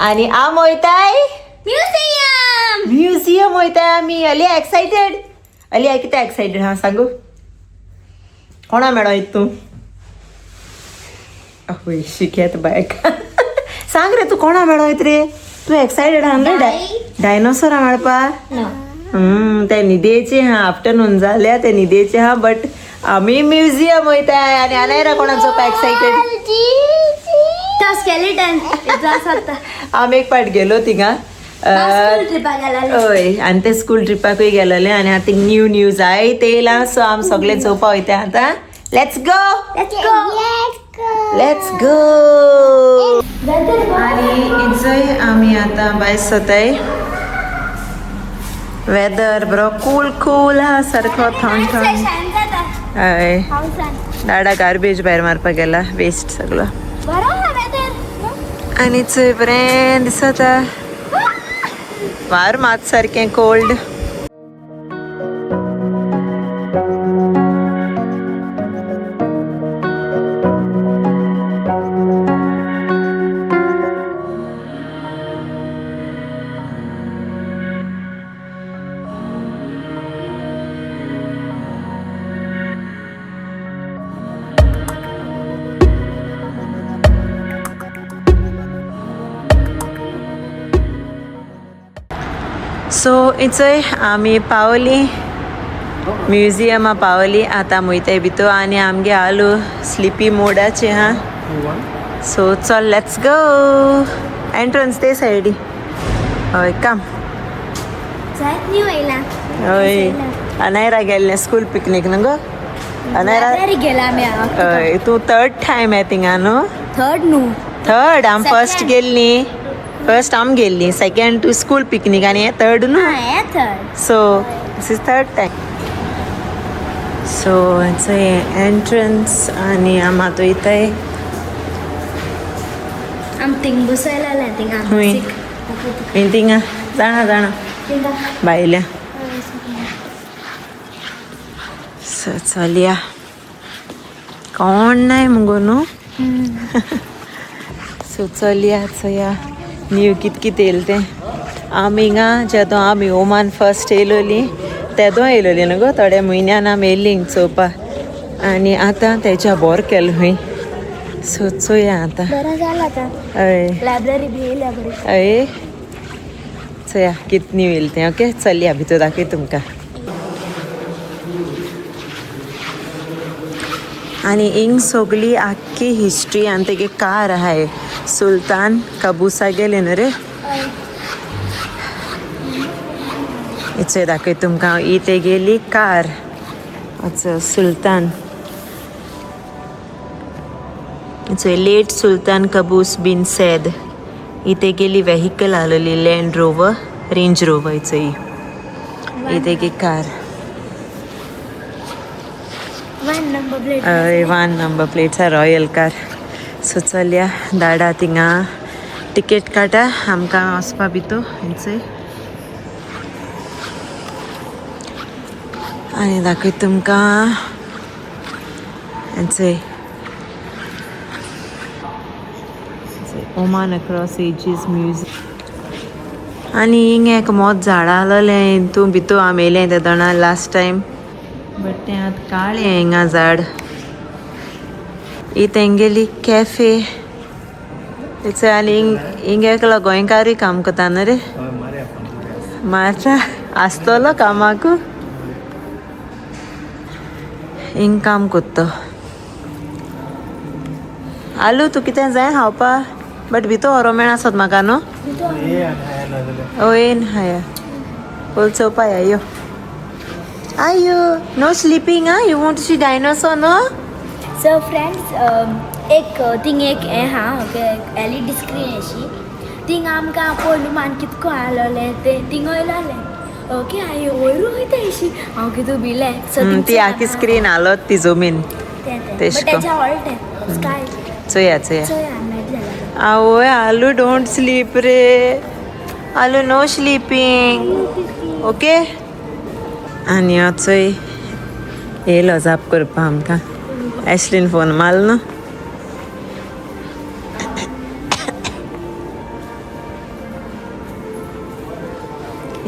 आणि आम वयताय म्युझियम वयताय आम्ही. अलिया एक्साइटेड? अलिया किती एक्साइटेड हा सांगू? कोणा मेळो तू? होय शिक्यात बायक. सांग रे तू कोणा मेळो रे? तू एक्साइटेड हा रे डायनोसॉरा मेळपा? ते निदेचे हा आफ्टरनून जाल्या ते निदेचे हा. बट आम्ही म्युझियम वयताय आणि अनायरा कोणाचो एक्साइटेड? आम्ही एक पाट गेलो थिंगा. हय आणि ते स्कूल ट्रिपाकूय गेलोले आणि आता न्यू जाय ते येयला. सो आम सगळे चोवपा वयता आतां. Let's go. आणि इजय आम्ही आता भायर सरताय. वेदर बरो कूल हा सारको थंड. हय दाडा गार्बेज भायर मारपाक गेला. वेस्ट सगळो. आणि चोय बरें दिसता. वार मात सारकें कोल्ड. सो इचय आमी पावली म्युझियमा पावली. आतां वयताय भितर आनी आमगे आलू स्लिपी मोडाचे हा. सो चल लेट्स गो. एंट्रन्स ते सायडी. हय काम. हय अनायरा गेल्ले स्कूल पिकनीक न्हू गो? अनायरा हय तू थर्ड टायम आहे थिंगा न्हू? थर्ड आम फर्स्ट गेल्ली. फर्स्ट आम गेल्ली. सेकंड टू स्कूल पिकनीक आणि हे थर्ड न्हू? So this is third time. So entrance आणि आम आतां वयताय. थिंगा जाणा भायल्या. सो चलया कोण नाय मुगो न्हू. सो चलया चोया न्यू कित येयलें तें. आमी हिंगा जेदो आमी ओमान फर्स्ट येयलोली तेदो येयलोली न्हू गो. थोड्या म्हयन्यान आमी येयल्ली हिंग चोवपा आनी आतां तेच्या बोर केलो हूंय. सो चोया आतां. हय हय चोया कित न्यू येयलें तें. ओके चलया भितर दाखय तुमकां. आणि हिंग सगळी आख्खी हिस्ट्री आनी तेगे कार आहाय. सुलतान कबूसा गेले न्हू रे. इचय दाखय तुमकां. ही तेगेली कार. अच्छा सुलतान. इचय late Sultan Qaboos bin Said. ही तेगेली वेहिकल आसलोली लँड रोवर रेंज रोवर. इचय ही तेगे car. 1 number plate royal car. So चलया धाडा थिंगा टिकेट काटा आमकां वचपा भितर. हिंचय आनी दाखय तुमकां. हिंचय ओमान अक्रॉस एजीस म्युझियम. आनी हिंग एक मोत झाडां आसलोलें हितून भितर आमी येयलें ते दोना लास्ट टायम. बट तें आतां काळें हिंगा झाड. ही तेंगेली कॅफे. इचय आनी हिंग एकलो गोंयकारूय काम करता न्हू रे? मारता आसतलो कामाक. हिंग काम करता. आलू तूं कितें जाय खावपा? बट भितर व्हरो मेळनासत म्हाका न्हू? येन हाया बोल चोवपा या यो. आयो नो स्लीपिंग हा. You want to see dinosaur no? So friends एक थिंग एक हें हा ओके एलईडी स्क्रीन अशी. थिंग आमकां पयलू मान कितको आसलोलें तें थिंग वयलोलें. ओके हांव वयरू वयता अशी. हांव कितें भिलें. सो ती आखी स्क्रीन आलोत ती जमीन तेशको. स्काय चोया आवय आलू डोंट स्लीप रे. आलू नो स्लीपिंग. ओके आनी हो चोय येयलो जाप करपा आमकां. ॲश्लीन फोन मारलो न्हू.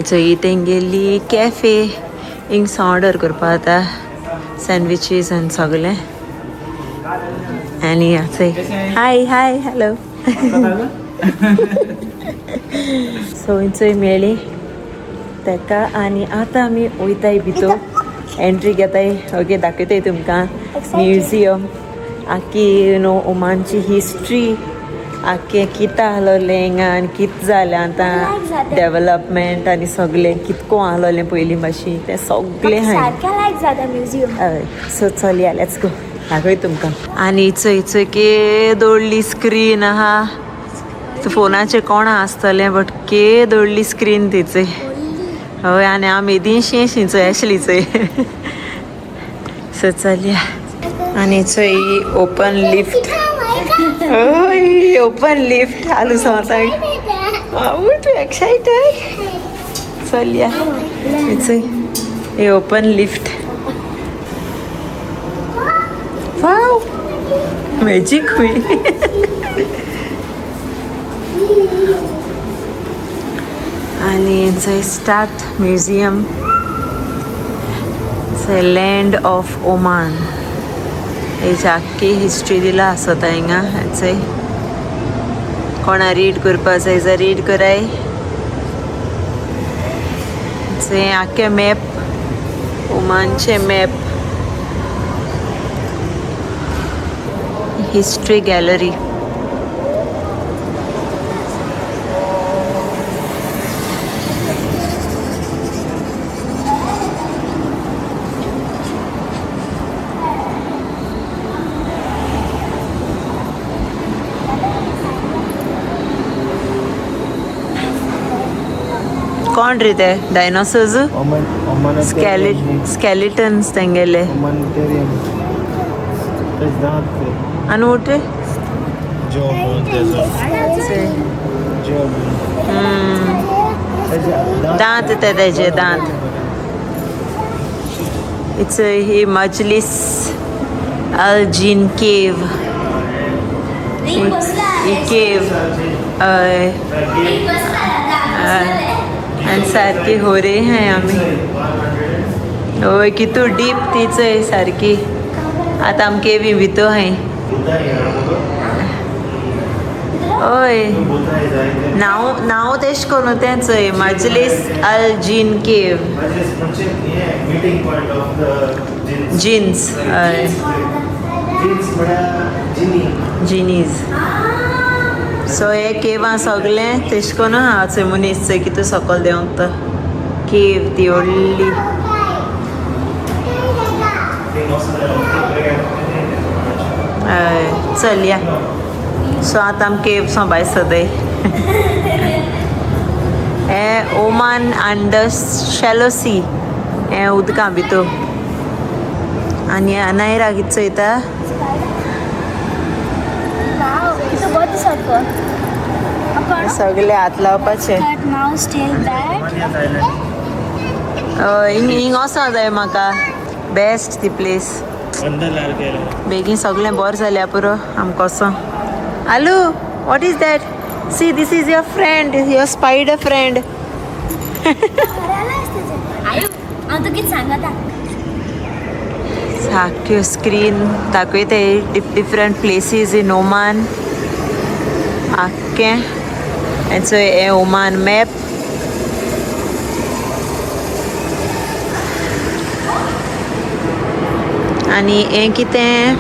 चोय तेंगेली कॅफे हिंगस ऑर्डर करपा जाता सँडविचीस आनी सगलें आनी चोय हाय हाय हॅलो सो चोय मेळ्ळी तेका आनी आतां आमी वयताय भितर एंट्री घेताय ओके दाखयताय तुमकां म्युजियम आख्खी नो ओमानची हिस्ट्री आख्खें कितें आहलोलें हिंगा आनी कितें जालें आतां डेवलपमेंट आनी सगलें कितको आहलोलें पयलीं भाशेन तें सगलें हाय लायक जाता म्युजियम हय सो चलया लेट्स गो दाखय तुमकां आनी चोय केदोडली स्क्रीन आहा फोनाचेर कोणा आसतलें बट केदोडली स्क्रीन ती चोय हय आनी हांव मेदींशी चोय आसली चोय सो चलया आनी चोय ओपन लिफ्ट हय ओपन लिफ्ट हालू सांगता हांव टू एक्सायटेड चलया चोय हे ओपन लिफ्ट वाव मॅजीक हुई आनी चोय स्टार्ट म्युजियम चोय लँड ऑफ ओमान हेची आख्खी हिस्ट्री दिला आसता हिंगा चोय कोणा रीड करपा जाय जाल्यार रीड कराय चोय आख्खे मॅप ओमानचे मॅप हिस्ट्री गॅलरी कोण रे ते डायनोसर्स स्केलेटन्स तेंगेले आनी उठे दांत ते तेजे दांत इट्स ही मजलिस अल जीन केव ही केव आनी सारकी होरे हाय आमी हय कितू डीप ती चोय सारकी आतां आमी केवी भितर हाय हय नांव तेश कोन्नु तें चोय मजलिस अल जीन केव जिन्स हय जिनीज सो हे केवां सगलें तेश कोन्न आहा चोय मनीस चोय कितू सकयल देंवता तो केव ती व्हडली हय चलया सो आतां आमी केव सो भायर सदय हे ओमान अंडर शॅलो सी हे उदकां भितर आनी नायरा कितें चोयता सगळे हात लावपाचे हिंग वचों जाय म्हाका बेस्ट ती प्लेस बेगीन सगळें बरें जाल्या पुरो आमकां वचों आलू what is that see this is your friend your spider friend सारक्यो स्क्रीन दाखयताय डिफरंट प्लेसीस इन ओमान आख्खें चोय हे ओमान मॅप आनी हें कितें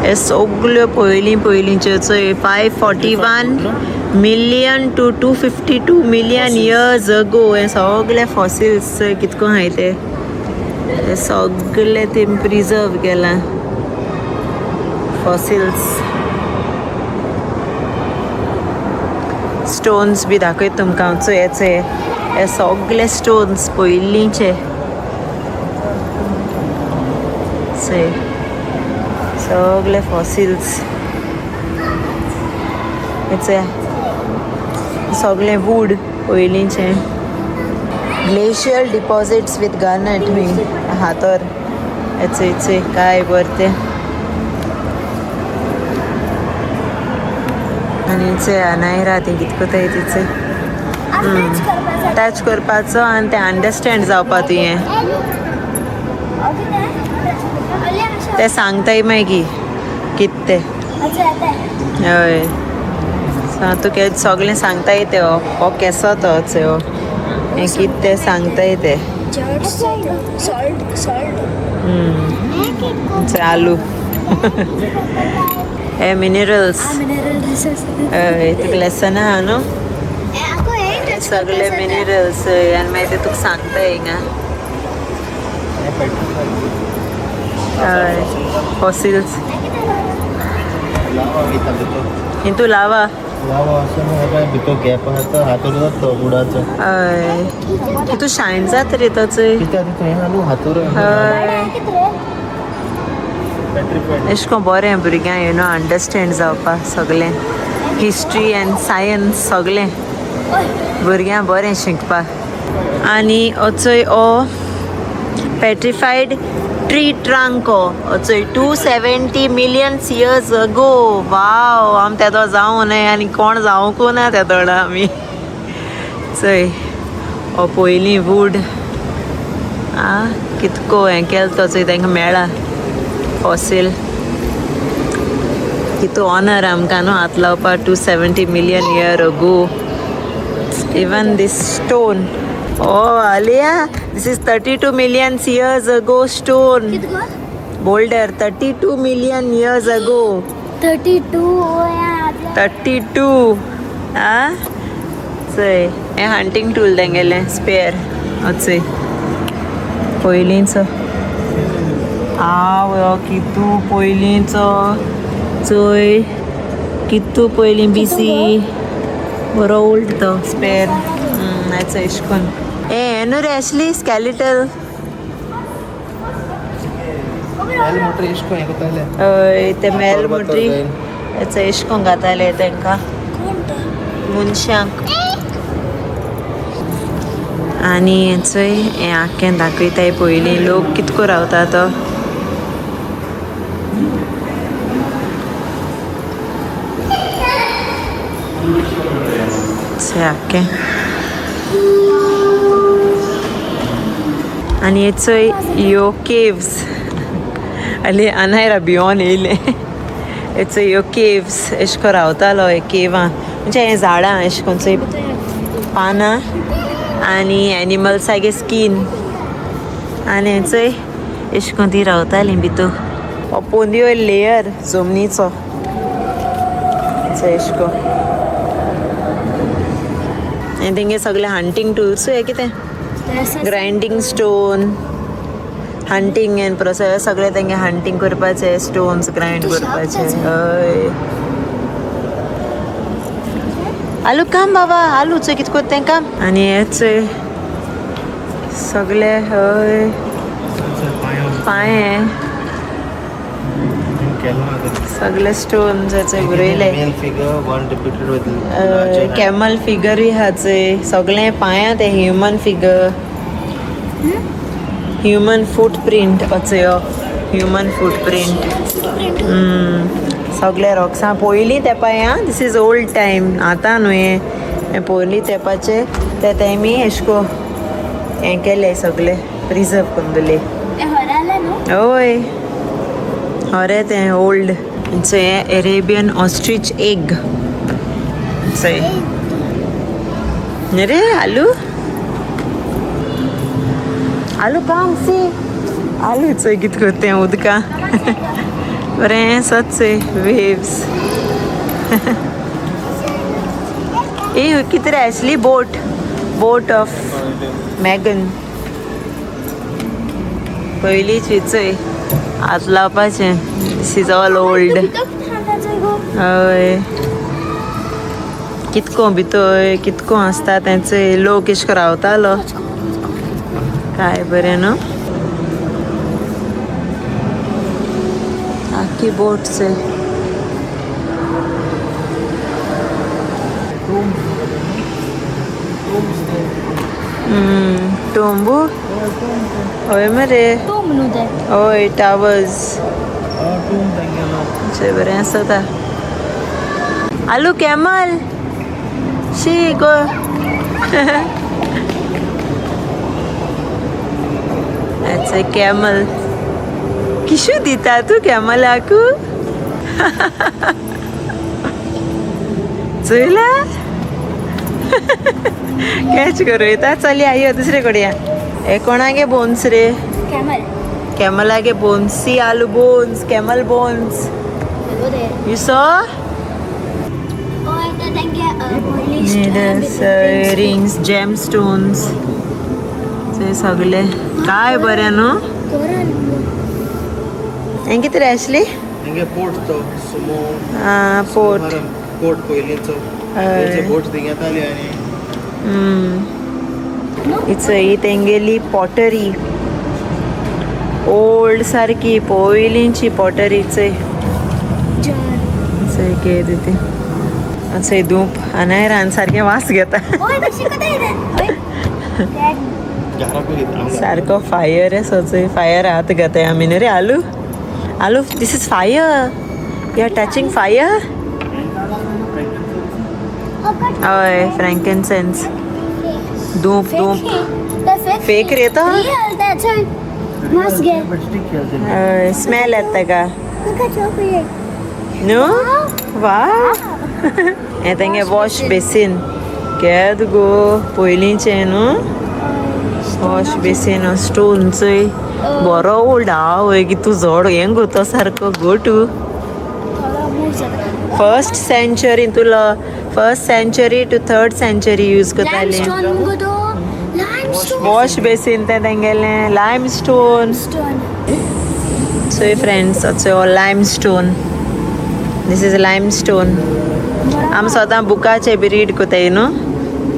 हे सगल्यो पयलींच्यो चोय 541 million to 252 million years ago हे सगळे फॉसिल्स चोय कितको हाय ते सगळे ते प्रिजर्व केला फॉसिल्स स्टोन्स बी दाखयत तुमकां चोय हे सगळे स्टोन्स पयलींचे चोय सगळे फॉसिल्स चोय सगळे वूड पयलींचे ग्लेशियल डिपॉजिट्स विथ गार्नेट बी हातर चोय काय बरें तें आनी चोय नायरा ती कितें कोताय ती चोय टच करपासाठी टच करपाचो आनी तें अंडरस्टँड जावपा तुवें ते सांगताय मागीर कित ते हय सो तुका सगळें सांगता येते हो केसो तो हें कित ते सांगताय ते आलू हे मिनरल्स हय तुका लेसन आहा न्हू सगळे मिनरल्स आनी मागीर ते तुका सांगता हिंगा हय फॉसिल्स हितू लावा भितर गॅप आहा तो हातूर जाता बुडाचो हय हितू शायन जाता रे तो चोय कित्याक थंय आहा न्हू हातूर हय एश को बरें भुरग्यांक यू नो अंडरस्टँड जावपाक सगळें हिस्ट्री एंड सायन्स सगळें भुरग्यांक बरें शिकपाक आनी चोय ओ पेट्रिफायड ट्री ट्रांको चोय 270 million years ago वाव आम तेदो जावं न्हय आनी कोण जावंकू ना तेदोडा आमी चोय ओ पयलीं वूड कितको हें केलो तो चोय तांकां मेळ्ळा फॉसील कितू ऑनर आमकां न्हू हात लावपा 270 million years ago even this stone oh Alia this is 32 million years ago stone boulder 32 million years ago 32 32 चोय हें हंटींग टूल तेंगेलें स्पेर चोय पयलींचो कितू पयलींचो चोय कितू पयलीं बिसी बरो ओल्ड तो स्पेर हेचो इश्कोन न्हू रे एशली स्कॅलिटल मोटर इश्को हें कोताले हय ते मेल मोटरी हेचो इश्कोन घाताले तांकां मनशांक आनी चोय हें आख्खें दाखयताय पयलीं लोक कितको रावता तो आख्खें आनी चोय ह्यो केव्स आली आनायरा भियोन येयले हेचो ह्यो केव्स एश को रावतालो हे केवां म्हणजे हें झाडां एश कोन चोय पानां आनी एनिमल्सागे स्कीन आनी हें चोय एश कोन ती रावतालीं भितू पोंदियो लेयर जमनीचो एश को हें तेंगे सगळे हंटींग टूल्स हें कितें ग्रायंडींग स्टोन हंटींग एंड प्रोसेस सगळे तेंगे हंटींग करपाचे स्टोन्स ग्रायंड करपाचे हय आलू काम बाबा आलू चोय कितें कोत्ता तें काम आनी हें सगळे हय पांये सगळे स्टोन्स हेचे बरयले कॅमल फिगरूय आहा चोय सगळे पांयां ते ह्युमन फिगर ह्युमन फूटप्रिंट यो ह्युमन फूटप्रिंट सगळे रॉक्सां पयलीं तेंपाय दीस इज ओल्ड टायम आतां न्हू हें पयलीं तेंपाचे ते तेमी एश को हें केले सगळे प्रिजर्व करून दवरले हय हरे तें ओल्ड हें एरेबियन ऑस्ट्रीच एग रे आलू आलू काम सी आलू चोय कितें करता तें उदका बरें सच्चें वेव्स ए कितें रे एशली बोट ऑफ मॅगन पयलींची चोय हात लावपाचें दिस इज ऑल ओल्ड हय कितको भितर कितको आसता तेंचो लोक एश को रावतालो काय बरें न्हू आख्खी बोट्स टोंबू हय मरे हय टावर्स बरें आसता आलू camel she go It's a camel. किशू दिता तू कॅमलाकू चोयला कॅच करू येता चली आई दुसरे कडे या हे कोणागे बोन्स रे Camel. कॅमलागे बोन्स सी आलू bones camel bones Go there. You saw Oh, I thought I get police rings gem stones ते सगळे काय बरे न्हू Koran. हें कितें रे आसली हिंगे पोर्ट तो सुमो पोर्ट पोर्ट पयलींचो तेचे बोट थिंग येताली आनी ही तेंगेली पॉटरी ओल्ड सारकी पयलींची पॉटरी John. कितें ती चंय धूप आनी रान सारकें वास घेता Oh, कशी कधी रे? Dad. घरा पयलीं सारको फायर आहे सोचय फायर हात घेताय आमी न्ही रे आलू आलू this is fire you are touching fire हय फ्रँकिनसेन्स धूप धूप Fake रे तो? Real, that's why. Must get. हय स्मेल येता ताका Look at chocolate. न्हू वा हें तेंगे वॉश बेसीन केद गो पयलींचें न्हू वॉश बेसीन स्टोन चोय बरो ओल्ड आवय की तूं जड हें गो तो सारको गो टू फर्स्ट सेंचुरी तुला first century to third century use करताली Limestone मुगो तो. Limestone. वॉश बेसीन तें तेंगेलें लायम स्टोन Stone. चोय फ्रेंड्स हो limestone this is limestone आमी स्वता बुकाचे बी रीड कोताय न्हू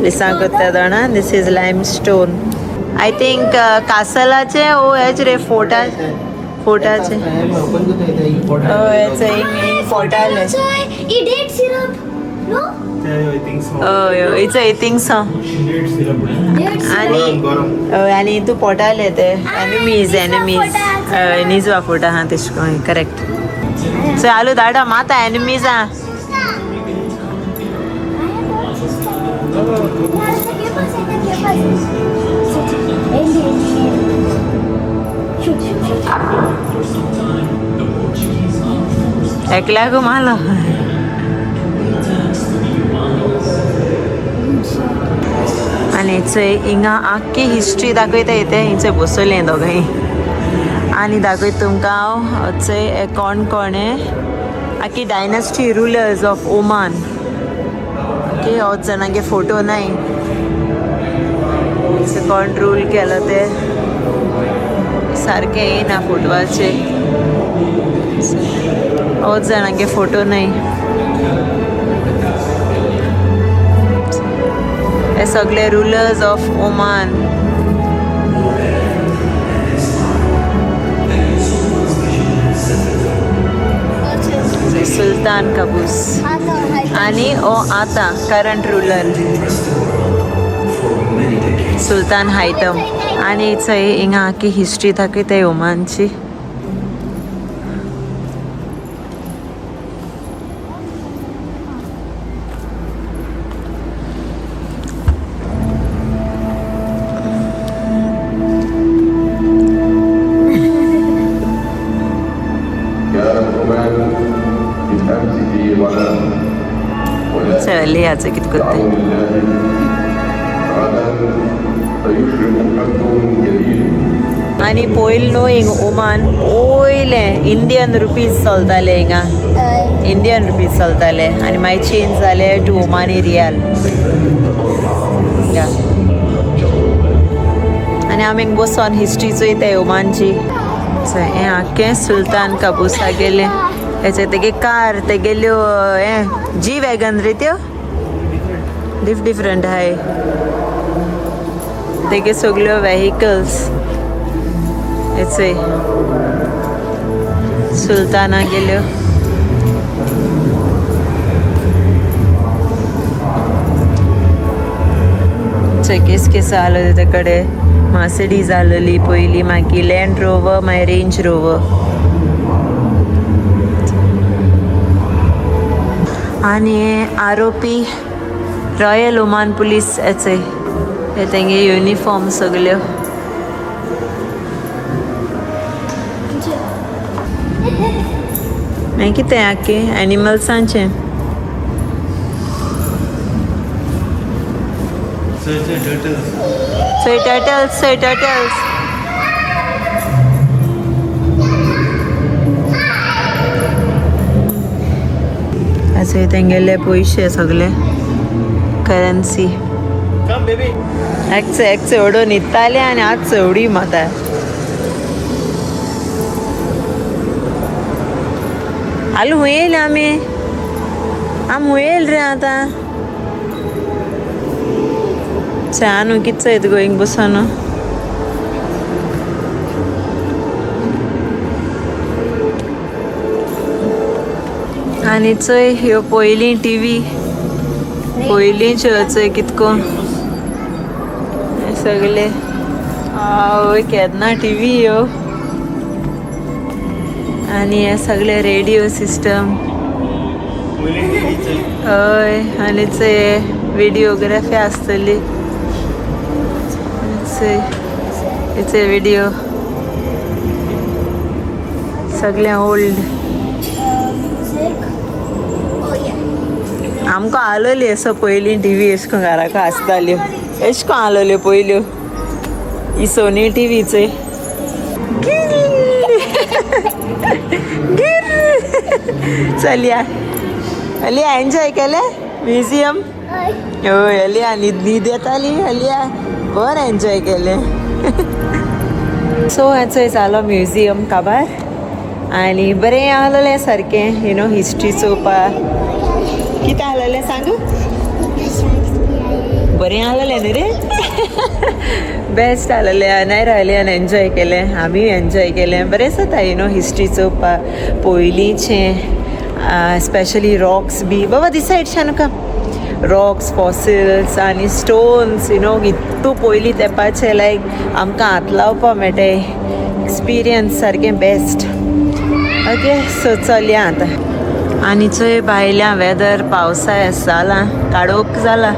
लिसां कोत्ता जाणा this is limestone I think कासलाचे ओ हेच रे फोर्टाचे ओपन करता हय फोर्टाले Idiot syrup. No? I think so हय it's I think so Idiot आनी हय आनी तूं पोटाले ते एनिमीज निजवा फोटा हा तेशको करेक्ट सो आलू धाडा माता एनिमीज हा एकल्याक मालो आनी चंय हिंगा आख्खी हिस्ट्री दाखयता येते हिंचे बसयलें दोगांय आनी दाखयत तुमकां हांव चंय कोण कोणे आख्खी dynasty rulers of Oman okay होच जाणांगे फोटो नाय कोण रूल केलो ते सारकें येयना फोटवाचे होच जाणांगे फोटो नाय हे सगळे रुलर्स ऑफ ओमान सुल्तान कबूस आणि ओ आता करंट रुलर सुल्तान हायतम आणि चंय हिंगा आख्खी हिस्ट्री दाखयताय ओमानची चल याचं कित करते आणि पयलीं न्हू हिंग ओमान पयले इंडियन रुपीज चलताले हिंगा इंडियन रुपीज चलताले आनी मागीर चेंज जाले टू ओमानी रियाल आनी आमी हिंग बसोन हिस्ट्री चोयताय ओमानची हें आख्खें सुल्तान कबूसा गेलें हेचे तेगे कार तेगेल्यो हें जी वॅगन रे त्यो डिफरंट आहाय तेगे सगल्यो वेहिकल्स हेचे सुल्ताना गेल्यो केस केस आलो तेजे कडेन मर्सिडीज आसलेली पयलीं मागीर लँड रोवर मागीर रेंज रोवर आनी आरोपी रॉयल ओमान पुलीस हेचे हे तेंगे युनिफॉर्म सगल्यो मागीर कितें आख्खे एनिमल्सांचें सोय टर्टल्स असे तेंगेले पयशे सगळे करन्सी Come, baby. एक चवडो न्हिदताले आनी आज चवडी माता आलू हुयेल आमी हुयेल रे आतां न्हू कितें जायत गो हिंग बसून आनी चोय ह्यो पयलीं टीव्ही पयलींच्यो चोय कितको सगळे आवय केन्ना टीव्ही ह्यो आनी हे सगळे रेडिओ सिस्टम हय आनी चोय व्हिडिओग्राफी आसतली इचे व्हिडिओ सगळे ओल्ड आमकां आलोली असो पयलीं टीव्ही एश को घराको आसताल्यो एश को आलोल्यो पयल्यो ही सोनी टीव्हीचे चलया अलिया एन्जॉय केले म्युझियम हय अलिया न्हीद येताली अलिया बरें एन्जॉय केलें सो हेचो जालो म्युझियम काबार आनी बरें आसलेलें सारकें यू नो हिस्ट्री चोवपाक कितें आसलेलें सांगू बरें आसलेलें न्ही रे बेस्ट आसलेलें आनी रावलें आनी एन्जॉय केलें आमी एन्जॉय केलें बरें जाता यू नो हिस्ट्री चोवपाक पयलींचें स्पेशली रॉक्स बी बाबा दिस सायडच्यान का रॉक्स फॉसिल्स आनी स्टोन्स यू नो इतू पयलीं तेंपाचें लायक आमकां हात लावपाक मेळटा एक्सपिरियन्स सारकें बेस्ट ओके सो चलया आतां आनी चोय भायल्या वेदर पावसाय जाला काडोक जाला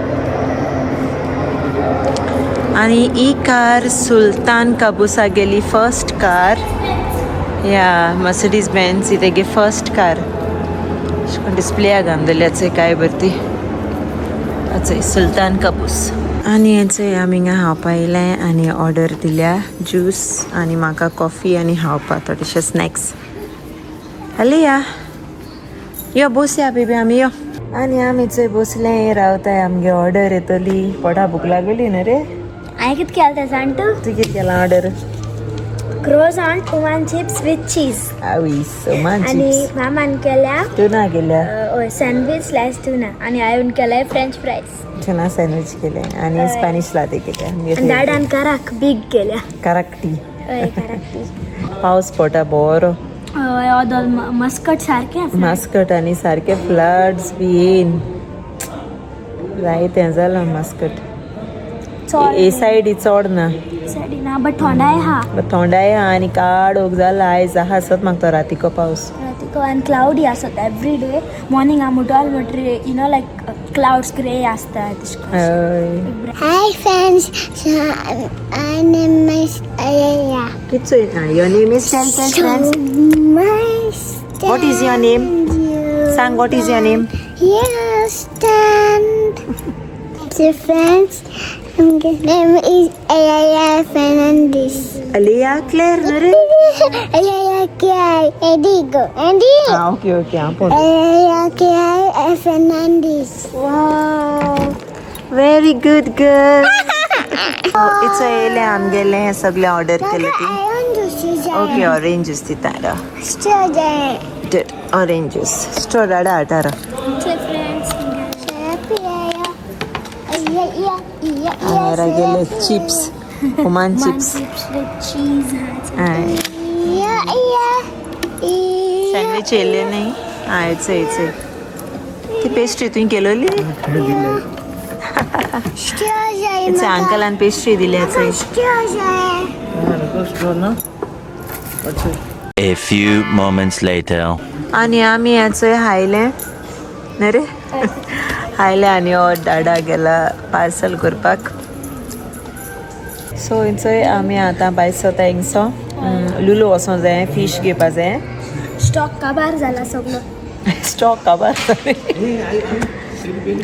आनी ही कार सुल्तान काबूसा गेली फर्स्ट कार या मर्सिडीज बेन्स ही तेगे फर्स्ट कार डिस्प्लेया घाललेल्याचे काय बरती अच्छा सुल्तान काबूस आनी हेचे आमी हिंगा खावपा येयलें आनी ऑर्डर दिल्या ज्यूस आनी म्हाका कॉफी आनी खावपा थोडेशे स्नॅक्स हले यो बसया बेबी आमी यो आनी आमी चोय बसलें रावताय आमगे ऑर्डर येतली पोटा भूक लागली न्ही रे हांवें कितें केलें तें जाण तूं तूं कितें केलां ऑर्डर क्रोसॉन्ट ओमान चिप्स विथ चीज आवय सोमान आनी मामान केल्या टुना केल्या सँडवीच स्लायस टुना आनी हांवें केलें फ्रेंच फ्रायज टुना सँडवीच केलें आनी स्पॅनिश लाते आनी केल्या दाडान काराक बीग केल्या काराक्टी हय काराक ती पावस पडटा बरो हय ओदोल मस्कट सारकें मास्कट आनी सारके फ्लड्स बी येन जायतें जालां मास्कट ए सायडी चोड ना सायडी ना बट थोंडाय आहा थोंडाय आहा आनी काडोक जाला आयज आहा आसत म्हाका तो रातीको पावस रातीको आनी क्लाउडी आसत एवरी डे मॉर्निंग हांव मुटोल म्हटरी you know like clouds grey आसता हय Hi friends, so my name is Ayaya. कितसो your name is tell friends What is your name? सांग what is your name Yes, stand. So friends, my name is Ayaya Fernandez. अलिया क्लेर नरे Ayaya Kiai Edigo. Edi. हां okay okay हां पड Ayaya Kiai Fernandez. Wow very good girl it's येले आमगेले हे सगळे ऑर्डर केले ती I want to see okay orange juice दिता student. डेट ऑरेंज ज्यूस स्टोर डाडा आटारा So friends, Happy Ayaya. Ayaya. आरा गेले chips Oman chips chips with cheese sandwich येले नाही हां यायचं ती पेस्ट्री तुवें केलोली इट्स अंकलान पेस्ट्री दिल्याचं A few moments later. आणि आमी याचं हायलें न्ही रे हायलें आनी हो डाडा गेला पार्सल करपाक सो थंय आमी आतां भायर सरता हिंगसो लुलू वचों जाय फीश घेवपा जाय स्टॉक काबार जाला सगळो स्टॉक काबार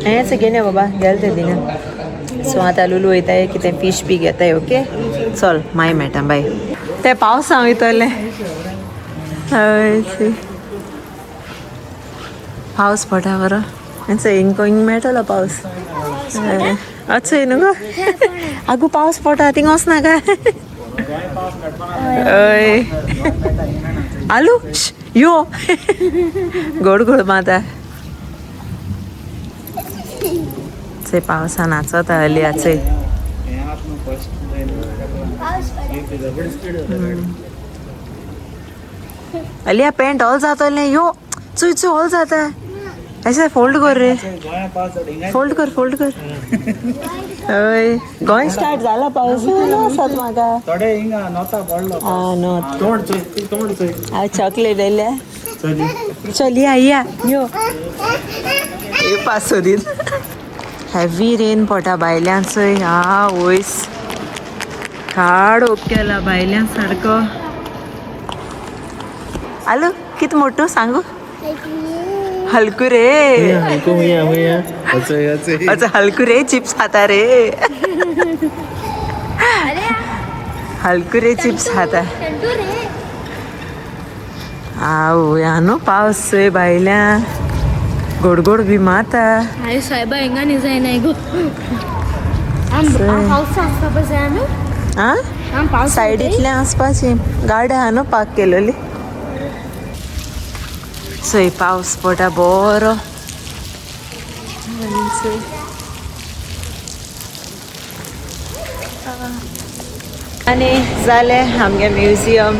हें घेन यो बाबा गेल ते दिना सो आतां लुलू वयताय कितें फीश बी घेताय ओके चल मागीर मेळटा बाय ते पावसा वयतले हय पावस पडटा बरो हिंग मेळटलो पावस अच्छा न्हू गो आगो पावस पडटा थिंग वचना काय हय आलू यो गोड गोड माता चय पावसा नाचता हली आचय अलिया पेंट हॉल जातले यो चुय चुय हॉल जाता ऐसे फोल्ड कर रे फोल्ड कर हय गोंय स्टार्ट जाला पावस आसात म्हाका थोडे हिंगा नोता पडलो आ नॉट तोंड चोय हांव चॉकलेट येयल्या चल या यो हे पास दीन हेवी रेन पडटा भायल्यान चोय हा वयस काड ओप केला भायल्यान सारको आलू कित मोठो सांगू हलकू रे हलको हुया अच्छा हलकू रे चिप्स खाता रे हलकू रे चिप्स खाता आओ या न्हू पावस चोय भायल्यान गोड गोड बी माता हाय सायबा हिंगा न्ही जायनाय गो पावसा आसता पळय जाय न्हू आ सायडींतल्यान आसपाची गाडी आहा न्हू पार्क केलेली चोय पावस पडटा बरो आनी जालें आमगे म्युजियम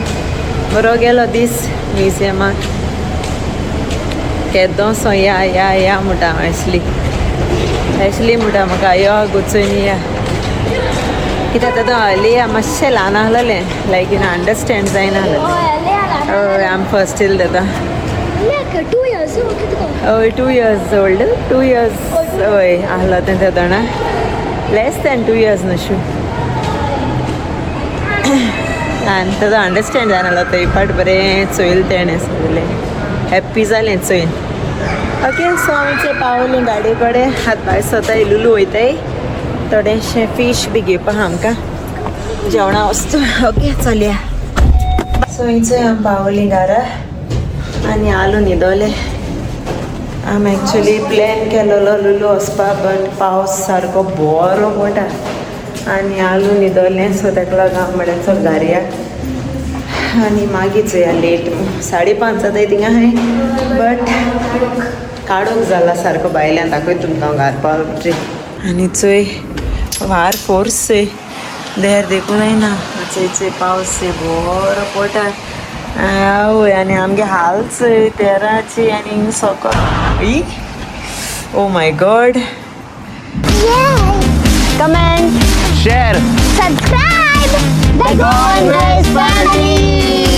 बरो गेलो दीस म्युजियमाक केदों सो या म्हणटा एशली म्हणटा म्हाका यो गुचून या कित्याक तेदो हली मातशें ल्हान आहलोलें लायक इन अंडरस्टँड जायनाहलें हय आम फर्स्ट येयलें तेदो 2 years हय 2 years ओल्ड 2 years हय आहलो तें तेदोणा लेस दॅन 2 years नशू आनी तेदो अंडरस्टँड जायनाहलो तो पाट बरें चोयल तेणें सगलें हॅप्पी जालें चोयन ओके सो आमचे पावलीं गाडी कडेन हात भायर सरताय लुलू वयताय थोडेंशें फीश बी घेवपा आमकां जेवणा वस्तू ओके चलया सो हिंचोय आम पावलीं घरा आनी आलू न्हिदोले आम एक्चुली प्लॅन केलोलो लुलू वचपा बट पावस सारको बरो पडटा आनी आलू न्हिदोलें सो ताका लागून हांव म्हळ्यार चल घारया आनी मागीर चोया लेट 5:30 जाताय थिंगा हाय बट काडूंक जाला सारको भायल्यान दाखय तुमकां हांव घार पावतरी आनी चोय वार फोर्स चोय देर देखून जायना चोय पावस बरो पडटा आवय आनी आमगे हाल चोय तेराची आनी सकल oh my God Comment, share subscribe, the Golden Race Family.